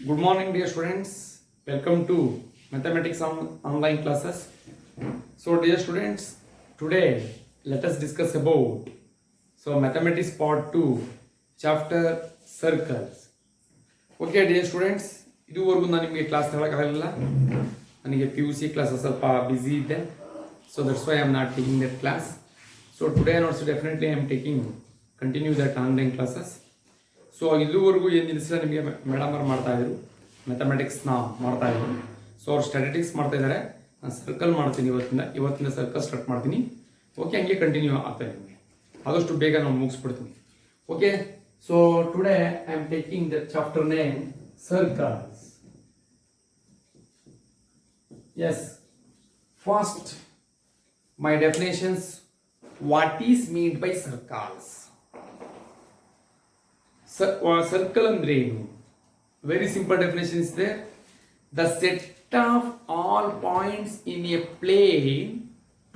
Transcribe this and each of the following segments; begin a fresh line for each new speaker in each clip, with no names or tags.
Good morning, dear students. Welcome to mathematics online classes. So, dear students, today let us discuss about mathematics part 2, chapter circles. Okay, dear students, ಇದುವರೆಗೂ ನಾನು ನಿಮಗೆ class ತಗೊಳ್ಳೋಕ್ಕಾಗಲಿಲ್ಲ. ನನಗೆ PUC class ಸ್ವಲ್ಪ busy ಇದ್ದೆ. So that's why I am not taking that class. So today and also definitely I am taking continue that online classes. So ಇಲ್ಲಿವರೆಗೂ ಏನು ನಿಲ್ಲಿಸಿಲ್ಲ ನಿಮಗೆ madam ಅವ್ರು ಮಾಡ್ತಾಯಿದ್ರು ಮ್ಯಾಥಮೆಟಿಕ್ಸ್ನ ಮಾಡ್ತಾಯಿದ್ರು. ಸೊ ಅವ್ರು ಸ್ಟ್ಯಾಟಿಸ್ಟಿಕ್ಸ್ ಮಾಡ್ತಾಯಿದ್ದಾರೆ. ನಾನು ಸರ್ಕಲ್ ಮಾಡ್ತೀನಿ ಇವತ್ತಿಂದ ಸರ್ಕಲ್ ಸ್ಟಾರ್ಟ್ ಮಾಡ್ತೀನಿ. ಓಕೆ, ಹಂಗೆ ಕಂಟಿನ್ಯೂ ಆಗ್ತಾಯಿದೆ ನಿಮಗೆ. ಆದಷ್ಟು ಬೇಗ ನಾನು ಮುಗಿಸ್ಬಿಡ್ತೀನಿ. Okay, so today I am taking the chapter name circles. Yes, first my definitions. What is meant by circles? Circle ಅಂದ್ರೆ ಏನು? Very simple definition is there. The set of all points in a plane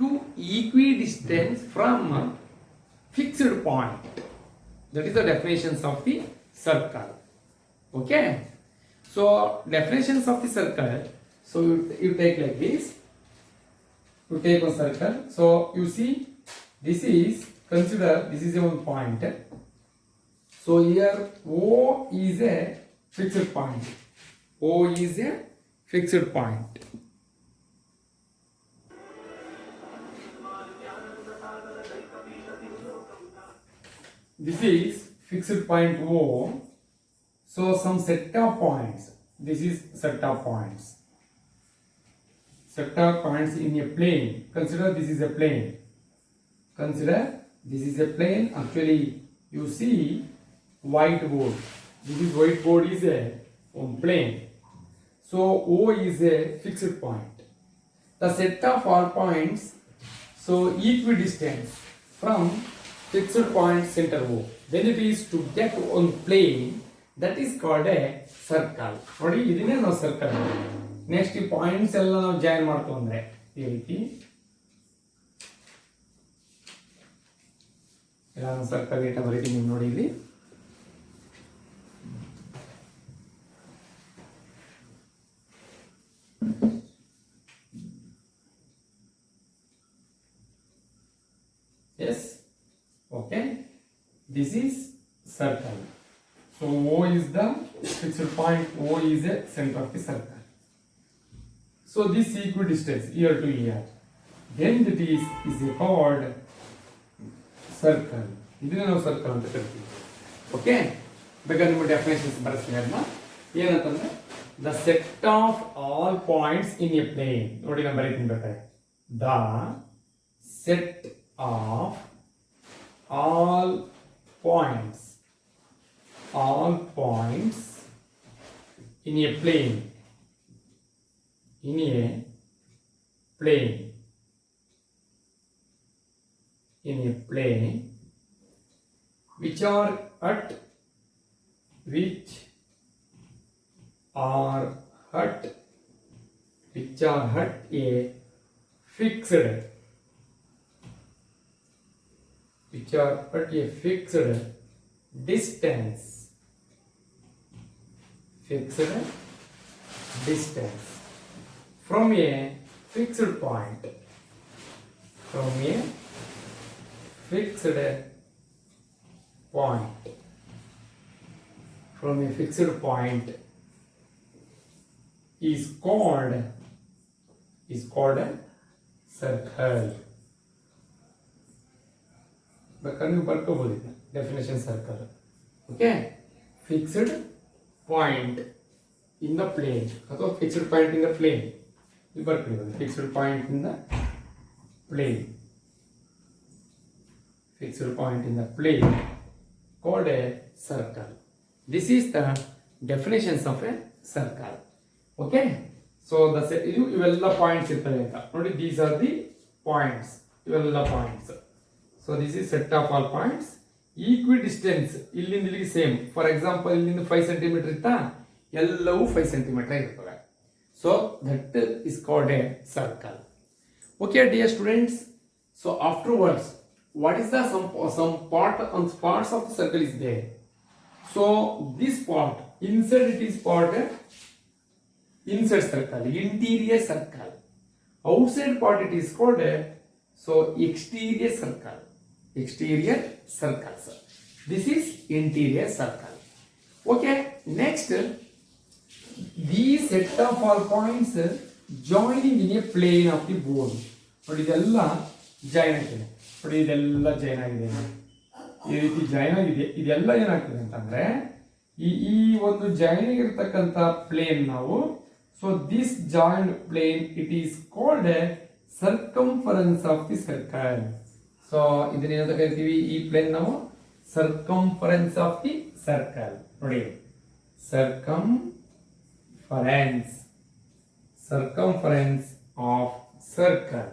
to equidistance from a fixed point. That is the definitions of the circle. Okay, so definitions of the circle. So you take like this. To take a circle, so you see this is consider this is a one point. So here O is a fixed point. O is a fixed point. This is fixed point O. So some set of points. This is set of points. Set of points in a plane. Consider this is a plane. Consider this is a plane. Actually, you see whiteboard. This is whiteboard is a plane. So O is a fixed point. The set of all points, so equidistant from fixed point center O. Then it is to get on plane. That is called a circle. What is it? No circle. Next ಈ points ಎಲ್ಲ ನಾವು join ಮಾಡ್ತು ಅಂದ್ರೆ ಈ ರೀತಿ ಎಲ್ಲ circle ಏಟ ಬರೀತೀನಿ ನೀವು ನೋಡಿ ಇಲ್ಲಿ. Yes, okay, this is circle. So O is the fixed point. O is a center of the circle. So this equidistance here to here, then that is called circle. ಇದನ್ನ ನಾವು ಸರ್ಕಲ್ ಅಂತ ಕರಿತೀವಿ. Okay, ಬೇಕಾದ್ರೆ ನಿಮ್ಮ definitions ಬರೆಸ್ತೀನಿ. ಅದನ್ನ ಏನಂತಂದ್ರೆ the set of all points in a plane. ನೋಡಿ ನಾನು ಬರೀತೀನಿ ಬೇಕಾದ್ರೆ the set of all points in a plane. In a plane. In a plane which are at a fixed distance. From a fixed point. From a fixed point is called a circle. ಬೇಕಾದ್ರೆ ನೀವು ಬರ್ಕೋಬಹುದು definition circle. Okay, fixed point in the plane ಅಥವಾ fixed point in the plane. ಇಲ್ಲಿ ಬರ್ಕೊಳ್ಳಿ, fixed point in the plane. Fixed point in the plane called a circle. This is the definitions of a circle. Okay, so ಇವೆಲ್ಲ points ಇರ್ತವೆ ಅಂತ ನೋಡಿ. These are the points. ಇವೆಲ್ಲ points. So this is set of all points. Equidistance ಇಲ್ಲಿಂದ ಇಲ್ಲಿಗೆ same. For example ಇಲ್ಲಿಂದ 5 centimetre ಇತ್ತಾ, ಎಲ್ಲವೂ 5 ಸೆಂಟಿಮೀಟರ್ ಇರ್ತವೆ. So that is called a circle. Okay, dear students. So afterwards, what is the some parts of the circle is there? So this part inside it is called inside circle, interior circle. Outside part it is called so exterior circle, exterior circles. This is interior circle. Okay, next, these set of all points joining in a plane of the bone. ನೋಡಿ ಇದೆಲ್ಲ join ಆಗಿದೆ, ನೋಡಿ ಇದೆಲ್ಲ join ಆಗಿದೆ, ಈ ರೀತಿ join ಆಗಿದೆ. ಇದೆಲ್ಲ ಏನಾಗ್ತದೆ ಅಂತಂದ್ರೆ ಈ ಒಂದು ಜಾಯಿನ್ ಆಗಿರ್ತಕ್ಕಂಥ ಪ್ಲೇನ್ ನಾವು, so this joint plane it is called circumference of the circle. So ಇದನ್ನೇನಂತ ಕರಿತೀವಿ, ಈ ಪ್ಲೇನ್ ನಾವು ಸರ್ಕಂಫರೆನ್ಸ್ ಆಫ್ ದಿ ಸರ್ಕಲ್. ನೋಡಿ circumference of circle,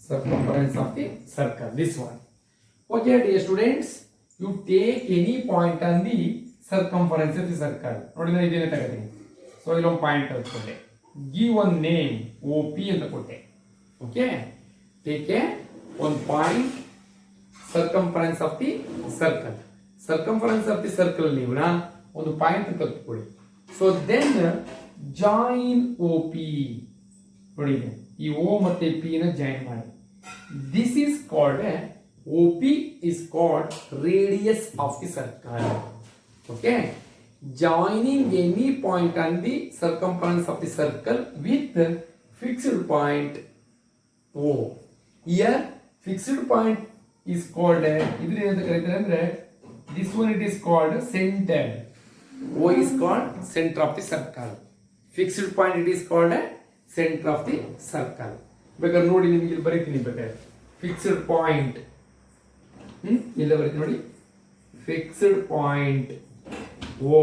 circumference of the circle, this one. Okay dear students, you take any point on the circumference of the circle. ನೋಡಿ ನಾನು ಇದನ್ನೇ ತಗೊಳ್ತೀನಿ. So ಇಲ್ಲೊಂದು ಪಾಯಿಂಟ್ ತಗೊಂಡೆ, give one name OP ಅಂತ ಕೊಟ್ಟೆ. Okay, take one point circumference of the circle. circumference of the circle ನೀವು ಒಂದು ಪಾಯಿಂಟ್ ತೆಗೆದುಕೊಳ್ಳಿ. So then join OP. ನೋಡಿ ಈ O ಮತ್ತೆ P ನ ಜಾಯಿನ್ ಮಾಡಿ. This is called OP is called radius of the circle. Okay, joining any point on the circumference of the circle with fixed point O. Here fixed point is called ಇದನ್ನ ಏನಂತ ಕರೀತಾರೆ ಅಂದ್ರೆ this one it is called center. O is called center of the circle. Fixed point it is called center of the circle. ಬೇಕಾದ್ರೆ ನೋಡಿ ನಿಮಗೆ ಇಲ್ಲಿ ಬರೀತೀನಿ, ಬೇಕಾದ್ರೆ fixed point ಇಲ್ಲ ಬರೀತೀನಿ ನೋಡಿ, fixed point O,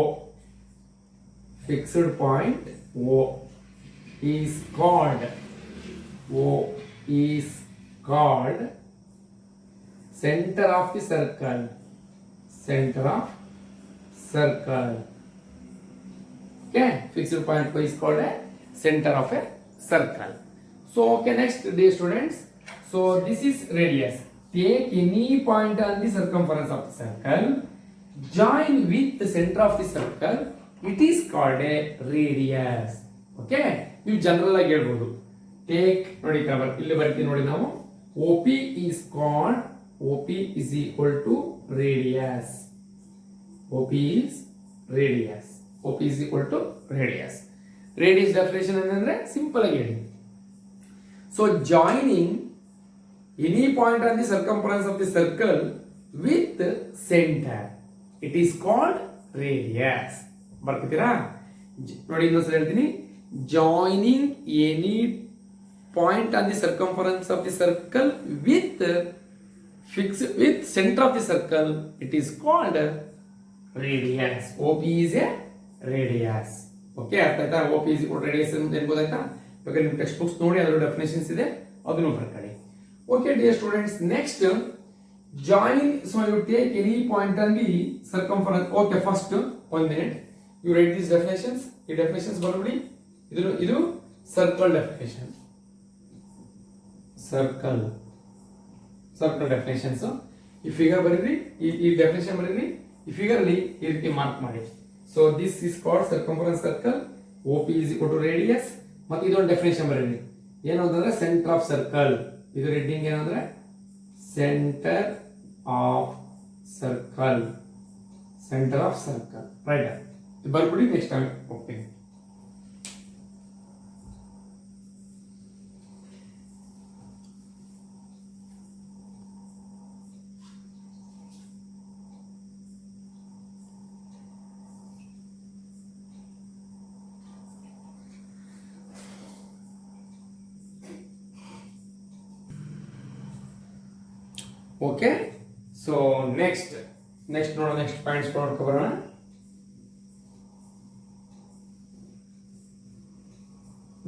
fixed point O is called center of the circle, center of circle. Okay, fixed point O is called a center of a circle. So okay, next dear students, so this is radius. Take any point on the circumference of the circle, join with the center of the circle, it is called a radius. Okay, ನೀವು general ಆಗಿ ಹೇಳ್ಬೋದು. Take ನೋಡಿ ಇಲ್ಲಿ ಬರ್ತೀವಿ ನೋಡಿ, ನಾವು OP is called, OP is equal to radius. OP is radius. OP is equal to radius. Radius definition ಏನಂದ್ರೆ simple ಆಗಿ ಹೇಳಿ. So joining any point on the circumference of the circle with center, it is called radius. ಬರ್ತಿದ್ದೀರಾ? ನೋಡಿ ಇನ್ನೊಂದ್ಸಲ ಹೇಳ್ತೀನಿ, joining any point on the circumference of the circle with center of the circle, it is called radius. OP is a radius. Okay, ಅರ್ಥ ಆಯ್ತಾ? OP is equal to radius ಅಂತ ಏನು ಗೊತ್ತಾಯ್ತಾ? ಬೇಕಾದ್ರೆ ನಿಮ್ಮ ಟೆಕ್ಸ್ಟ್ ಬುಕ್ಸ್ ನೋಡಿ, ಅದರ ಡೆಫಿನೇಷನ್ಸ್ ಇದೆ, ಅದನ್ನು ಬರ್ಕೊಳ್ಳಿ. Okay dear students, next join, so you take any point on the circumference. Okay, first 1 minute you write these definitions. ಈ definitions ಬರಲಿ, ಇದು circle definition, circle definitions. ಈ ಫಿಗರ್ ಬರೀರಿ, ಈ ಡೆಫಿನೇಷನ್ ಬರೀರಿ, ಈ ಫಿಗರ್ ಅಲ್ಲಿ ಈ ರೀತಿ ಮಾರ್ಕ್ ಮಾಡಿ. So this is called circumference circle, OP is equal to radius. ಮತ್ತೆ ಇದೊಂದು ಡೆಫಿನೇಷನ್ ಬರೀರಿ, ಏನು ಅಂತಂದ್ರೆ ಸೆಂಟರ್ ಆಫ್ ಸರ್ಕಲ್. ಇದು ರೀಡಿಂಗ್ ಏನಂದ್ರೆ centre of circle, centre of circle. Right, ಬರ್ಬಿಡಿ, ನೆಕ್ಸ್ಟ್ ಟೈಮ್ ಹೋಗ್ತೀನಿ. ಓಕೆ, ಸೊ ನೆಕ್ಸ್ಟ್ ನೋಡೋಣ, ನೆಕ್ಸ್ಟ್ ಪಾಯಿಂಟ್ಸ್ ನೋಡ್ಕೊ ಬರೋಣ.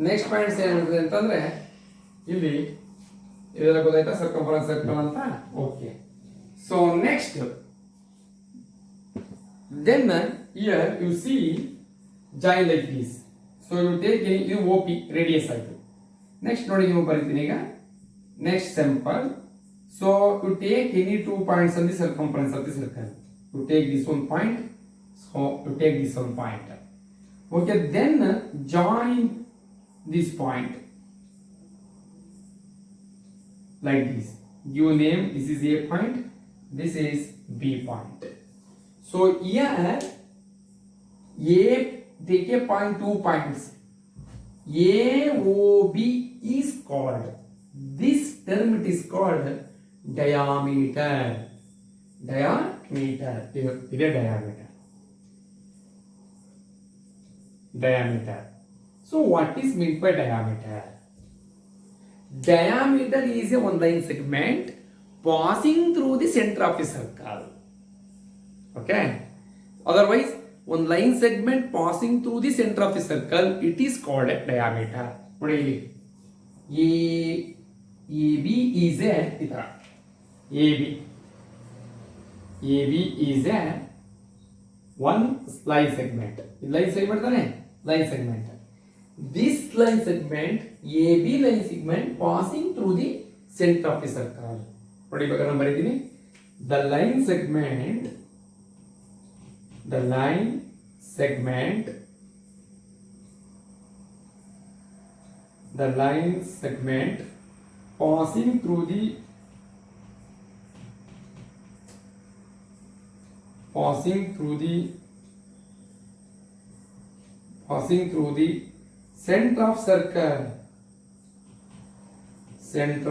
ನೆಕ್ಸ್ಟ್ ಪಾಯಿಂಟ್ಸ್ ಏನಿದೆ ಅಂತಂದ್ರೆ ಇಲ್ಲಿ ಇದೆಲ್ಲ ಗೊತ್ತಾಯ್ತಾ, ಸರ್ಕಂಫರೆನ್ಸ್ ಸರ್ಕಲ್ ಅಂತ. Okay, so next then here you see join like this. So you take ಇದು OP ರೇಡಿಯಸ್ ಆಯ್ತು. ನೆಕ್ಸ್ಟ್ ನೋಡಿ, ನೀವು ಬರೀತೀನಿ ಈಗ next simple. So you take any 2 points on the circumference of the circle. You take this one point. So you take this one point. Okay, then join this point like this. Give name, this is A point, this is B point. So here A, take a point, 2 points. AOB is called, this term it is called diameter. Diameter. Diameter. So what is meant by diameter? Diameter is a one line segment passing through the center of a circle. Okay. Otherwise, one line segment passing through the center of a circle, it is called a diameter. AB is a AB is a one line segment. Line segment line segment. This line segment, AB line segment passing through the center of a circle. What is the line segment? The line segment passing through the center of circle is called diameter.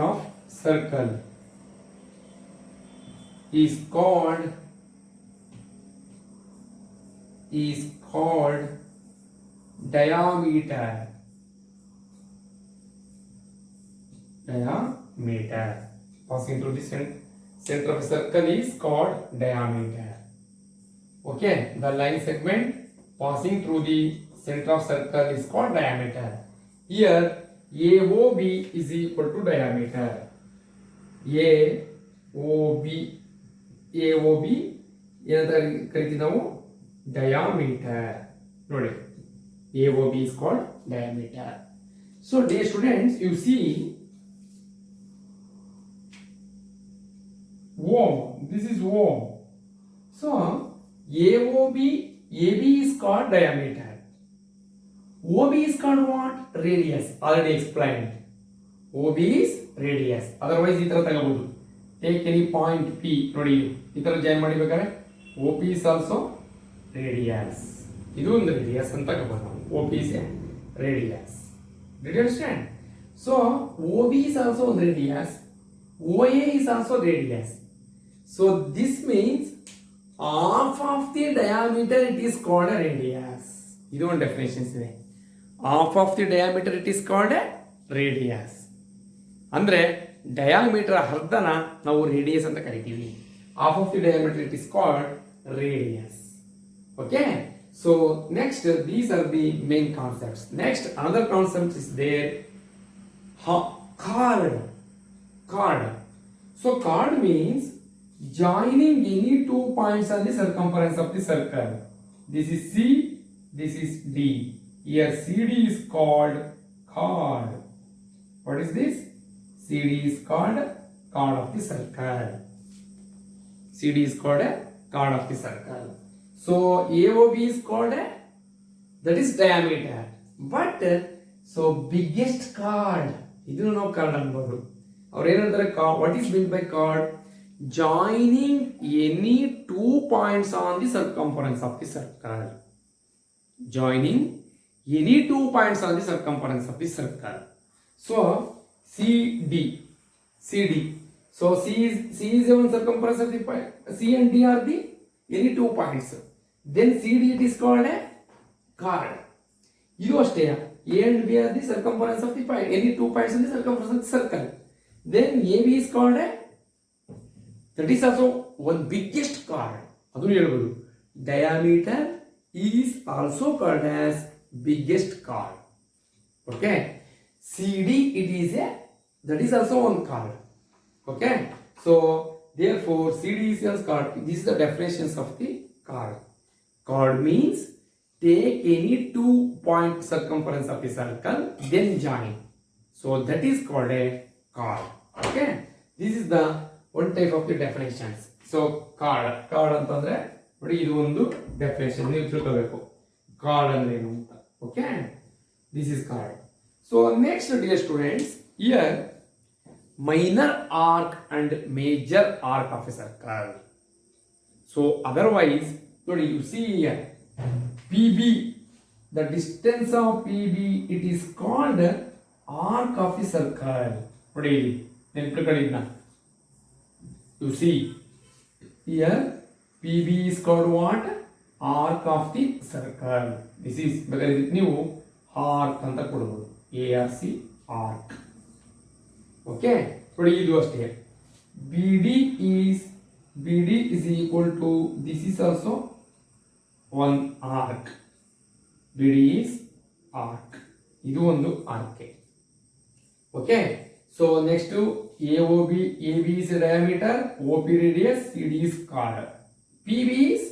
Passing through the center of a circle is called diameter. Okay, the line segment passing through the center of circle is called diameter. Here AOB is equal to diameter. AOB ಏನಂತ ಕರಿತೀವಿ ನಾವು diameter. ನೋಡಿ, AOB is called diameter. So dear students, you see O, this is O. So AOB, AB is called diameter. OB is called what? Radius. Already explained. OB is radius. Otherwise, ಈ ತರ ತಗೋಬಹುದು. Take any point P. ನೋಡಿ, ಈ ತರ join ಮಾಡಿಬೇಕಾದ್ರೆ OP is also radius. ಇದು ಒಂದು radius ಅಂತ ತಗೋಬಹುದು ನಾವು. OP is a radius. Did you understand? So OB is also one radius. OA is also radius. So this means half of the diameter it is called a radius. ಇದು ಒಂದು definitions ಇದೆ. Half of the diameter it is called a radius. ಅಂದ್ರೆ diameter ಅರ್ಧನ ನಾವು radius ಅಂತ ಕರಿತೀವಿ. Half of the diameter it is called radius. Okay. So next, these are the main concepts. Next, another concept is there. Chord. So chord means joining any 2 points on the circumference of the circle. This is C, this is D. Here CD is called chord. What is this? CD is called chord of the circle. CD is called a chord of the circle. So AOB is called a, that is diameter. But so biggest chord, ಇದನ್ನು ನಾವು chord ಅನ್ಬೋದು. ಅವ್ರು ಏನಂತಾರೆ, what is meant by chord? Joining any 2 points on the circumference of the circle. Joining any 2 points on the circumference of the circle. So CD. So C is one circumference of the point. C and D are the any 2 points. Then CD it is called a chord. ಇದು ಅಷ್ಟೇ. A and B are the circumference of the point. Any 2 points on the circumference of the circle. Then AB is called a, that is also one biggest chord. ಅದನ್ನು ಹೇಳ್ಬೋದು. Diameter is also called as biggest chord. Okay. CD it is a, that is also one chord. Okay. So therefore CD is a chord. This is the definitions of the chord. Chord means take any 2 point circumference of a circle, then join. So that is called a chord. Okay. This is the one type of the definitions. So chord ಅಂತಂದ್ರೆ ನೋಡಿ ಇದು ಒಂದು definition ನೀವು ತಿಳ್ಕೋಬೇಕು card ಅಂದ್ರೆ ಏನು ಅಂತ. Okay, this is card. So next dear students, here minor arc and major arc of a circle. So otherwise, you see here PB, the distance of PB, it is called arc of the circle. You see here PB is called what? Arc of the circle. This is new arc anta kodabodu, ARC, arc. Okay, ನೋಡಿ ಇದು ಅಷ್ಟೇ. BD is equal to, this is also one arc. BD is arc. ಇದು ಒಂದು arc. Okay, so next AOB, AB is diameter, OP radius, CD is chord, PB is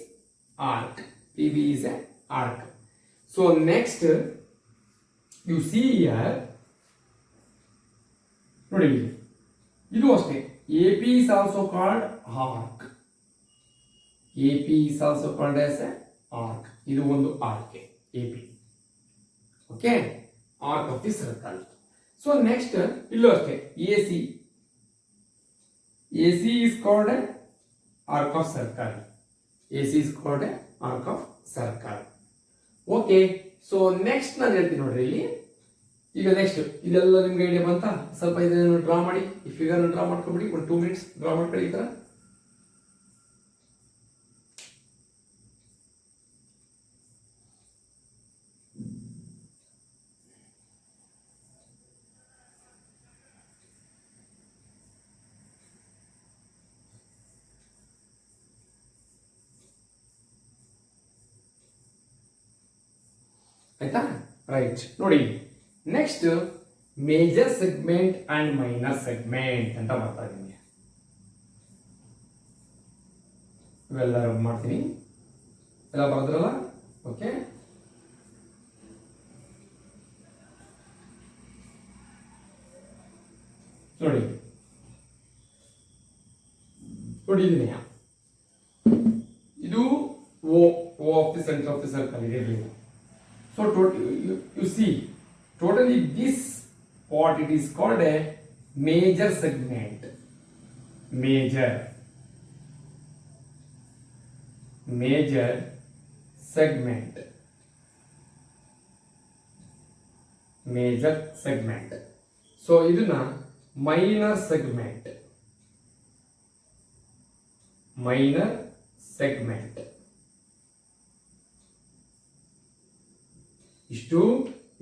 arc. PB is an arc. So next you see here, ನೋಡಿ ಇದು ಅಷ್ಟೇ. AP is also called arc. AP is also called as a arc. ಇದು ಒಂದು arc AP. Okay, arc of the circle. So next ಇಲ್ಲೂ ಅಷ್ಟೇ AC. AC is called a arc of circle. AC is called a arc of circle. Okay, so next ನಾನು ಹೇಳ್ತೀನಿ ನೋಡ್ರಿ ಇಲ್ಲಿ. ಈಗ next ಇದೆಲ್ಲ ನಿಮ್ಗೆ ಐಡಿಯಾ ಬಂತ? ಸ್ವಲ್ಪ ಇದನ್ನು ಡ್ರಾ ಮಾಡಿ, ಈ ಫಿಗರ್ ಡ್ರಾ ಮಾಡ್ಕೊಬಿಡಿ. ಒಂದು 2 minutes ಡ್ರಾ ಮಾಡ್ಕೊಳ್ಳಿ ಈ ತರ. ಆಯ್ತಾ? ರೈಟ್. ನೋಡಿ next major segment and minor segment ಅಂತ ಬರ್ತಾ ಇದೀನಿ. ಇವೆಲ್ಲ ಮಾಡ್ತೀನಿ, ಎಲ್ಲ ಬರೆದ್ರಲ್ಲ? ಓಕೆ, ನೋಡಿ ನೋಡಿದೀನಿ. ಇದು O of the center of the circle ಇದೆ. So you see, totally this part it is called a major segment. Major segment. Major segment. So iduna minor segment. Minor segment. ಇಷ್ಟು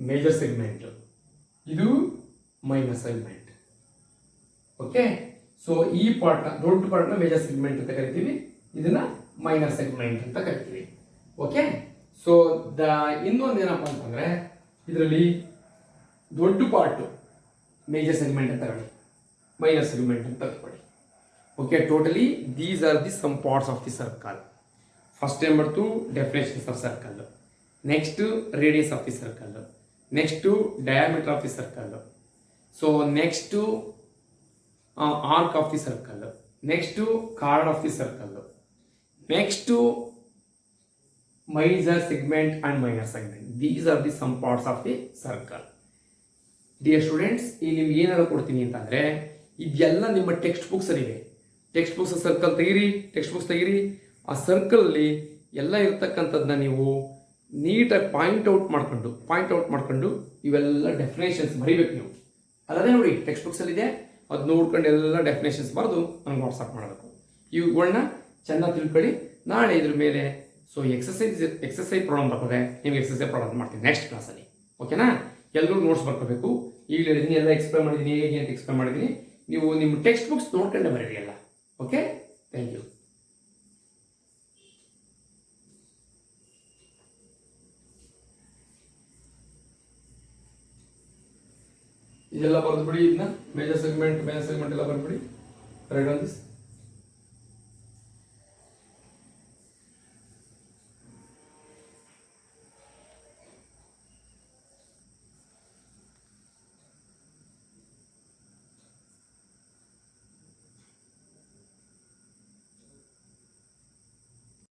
ಮೇಜರ್ ಸೆಗ್ಮೆಂಟ್, ಇದು minor segment. Okay, so ಈ part ದೊಡ್ಡ ಪಾರ್ಟ್ನ major segment ಅಂತ ಕರಿತೀವಿ, ಇದನ್ನ minor segment ಅಂತ ಕರಿತೀವಿ. Okay, so ಇನ್ನೊಂದು ಏನಪ್ಪಾ ಅಂತಂದ್ರೆ ಇದರಲ್ಲಿ ದೊಡ್ಡ ಪಾರ್ಟ್ ಮೇಜರ್ ಸೆಗ್ಮೆಂಟ್ ಅಂತ ತಗೊಳ್ಳಿ, ಮೈನರ್ ಸೆಗ್ಮೆಂಟ್ ಅಂತ ತಗೊಳ್ಳಿ. Okay, totally these are the some parts of the circle. First time ಬರ್ತು definitions of circle, next radius of the circle, next diameter of the circle, so next arc of the circle, next chord of the circle, next major segment and minor segment. These are the some parts of the circle. Dear students, ಇಲ್ಲಿ ನಿಮ್ಗೆ ಏನಾದ್ರು ಕೊಡ್ತೀನಿ ಅಂತಂದ್ರೆ ಇದೆಲ್ಲ ನಿಮ್ಮ text books ಅಲ್ಲಿದೆ. Text books circle ತೆಗಿರಿ, text books ತೆಗಿರಿ. ಆ ಸರ್ಕಲ್ ಅಲ್ಲಿ ಎಲ್ಲ ಇರ್ತಕ್ಕಂಥದ್ದನ್ನ ನೀವು ನೀಟಾಗಿ ಪಾಯಿಂಟ್ ಔಟ್ ಮಾಡ್ಕೊಂಡು ಇವೆಲ್ಲ ಡೆಫಿನೇಷನ್ಸ್ ಬರೀಬೇಕು ನೀವು. ಅಲ್ಲದೆ ನೋಡಿ ಟೆಕ್ಸ್ಟ್ ಬುಕ್ಸಲ್ಲಿ ಇದೆ, ಅದು ನೋಡ್ಕೊಂಡು ಎಲ್ಲ ಡೆಫಿನೇಷನ್ಸ್ ಬರೆದು ನನಗೆ ವಾಟ್ಸಪ್ ಮಾಡಬೇಕು. ಇವುಗಳನ್ನ ಚೆನ್ನಾಗಿ ತಿಳ್ಕೊಳ್ಳಿ. ನಾಳೆ ಇದ್ರ ಮೇಲೆ ಸೊ ಎಕ್ಸಸೈಸ್ ಪ್ರಾಬ್ಲಮ್ ಬರ್ತದೆ, ನಿಮ್ಗೆ ಎಕ್ಸಸೈಸ್ ಪ್ರಾಬ್ಲಮ್ ಮಾಡ್ತೀನಿ ನೆಕ್ಸ್ಟ್ ಕ್ಲಾಸಲ್ಲಿ. ಓಕೆನಾ? ಎಲ್ಲರೂ ನೋಟ್ಸ್ ಬರ್ಕೋಬೇಕು. ಈಗ ಹೇಳಿದ್ದೀನಿ, ಎಲ್ಲ ಎಕ್ಸ್ಪ್ಲೇನ್ ಮಾಡಿದ್ದೀನಿ, ಹೇಗೆ ಅಂತ ಎಕ್ಸ್ಪ್ಲೇನ್ ಮಾಡಿದ್ದೀನಿ. ನೀವು ನಿಮ್ಮ ಟೆಕ್ಸ್ಟ್ ಬುಕ್ಸ್ ನೋಡ್ಕೊಂಡೆ ಬರೀರಿ ಎಲ್ಲ. Okay, thank you. ಇದೆಲ್ಲ ಬರೆದು ಬಿಡಿ. ಇದನ್ನ ಮೇಜರ್ ಸೆಗ್ಮೆಂಟ್ ಎಲ್ಲ ಬರ್ಬಿಡಿ. Right on this.